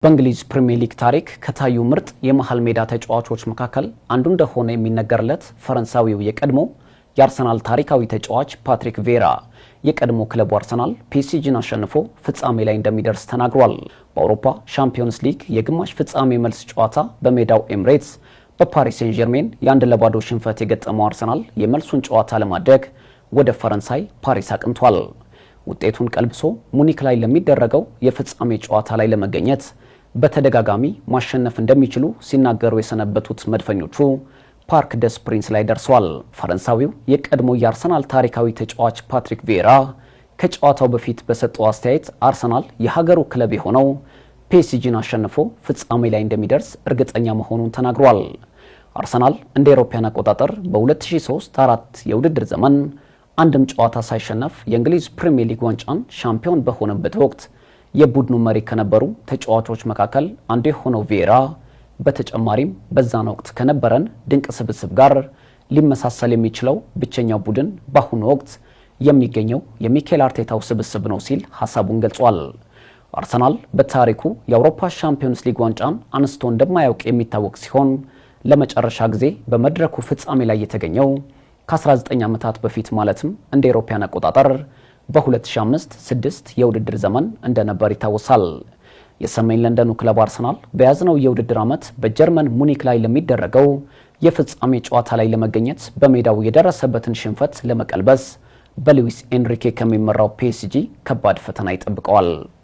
በእንግሊዝ ፕሪሚየር ሊግ ታሪክ ከታዩ ምርጥ የመሃል ሜዳ ተጫዋቾች መካከል አንዱ እንደሆነ የሚነገርለት ፈረንሳዊው የቀድሞ የአርሰናል ታሪካዊ ተጫዋች ፓትሪክ ቪዬራ የቀድሞ ክለቡ አርሰናል ፒኤስጂን አሸንፎ ፍጻሜ ላይ እንደሚደርስ ተናግሯል። በአውሮፓ ሻምፒዮንስ ሊግ የግማሽ ፍጻሜ መልስ ጨዋታ በሜዳው ኤምሬትስ በፓሪስ ሴን ጀርሜን የ1-0 ሽንፈት የገጠመው አርሰናል የመልሱን ጨዋታ ለማድረግ ወደ ፈረንሳይ ፓሪስ አቅንቷል። ውጤቱን ቀልብሶ ሙኒክ ላይ ለሚደረገው የፍጻሜ ጨዋታ ላይ ለመገኘት በተደጋጋሚ ማሸነፍ እንደሚችሉ ሲናገሩ የሰነበቱት መድፈኞቹ ፓርክ ደስ ፕሪንስ ላይ ደርሰዋል። ፈረንሳዊው የቀድሞ የአርሰናል ታሪካዊ ተጫዋች ፓትሪክ ቪዬራ ከጨዋታው በፊት በሰጠው አስተያየት አርሰናል የሀገሩ ክለብ የሆነው ፒኤስጂን አሸንፎ ፍጻሜ ላይ እንደሚደርስ እርግጠኛ መሆኑን ተናግሯል። አርሰናል እንደ አውሮፓውያን አቆጣጠር በ2003-4 የውድድር ዘመን አንድም ጨዋታ ሳይሸነፍ የእንግሊዝ ፕሪሚየር ሊግ ዋንጫን ሻምፒዮን በሆነበት ወቅት የቡድኑ መሪ ከነበሩ ተጫዋቾች መካከል አንዱ የሆነው ቪዬራ በተጨማሪም በዛን ወቅት ከነበረን ድንቅ ስብስብ ጋር ሊመሳሰል የሚችለው ብቸኛው ቡድን በአሁኑ ወቅት የሚገኘው የሚኬል አርቴታው ስብስብ ነው ሲል ሐሳቡን ገልጿል። አርሰናል በታሪኩ የአውሮፓ ሻምፒዮንስ ሊግ ዋንጫን አንስቶ እንደማያውቅ የሚታወቅ ሲሆን ለመጨረሻ ጊዜ በመድረኩ ፍጻሜ ላይ የተገኘው ከ19 ዓመታት በፊት ማለትም እንደ አውሮፓውያን አቆጣጠር በ2005-6 የውድድር ዘመን እንደነበር ይታወሳል። የሰሜን ለንደኑ ክለብ አርሰናል በያዝነው የውድድር ዓመት በጀርመን ሙኒክ ላይ ለሚደረገው የፍጻሜ ጨዋታ ላይ ለመገኘት በሜዳው የደረሰበትን ሽንፈት ለመቀልበስ በሉዊስ ኤንሪኬ ከሚመራው ፒኤስጂ ከባድ ፈተና ይጠብቀዋል።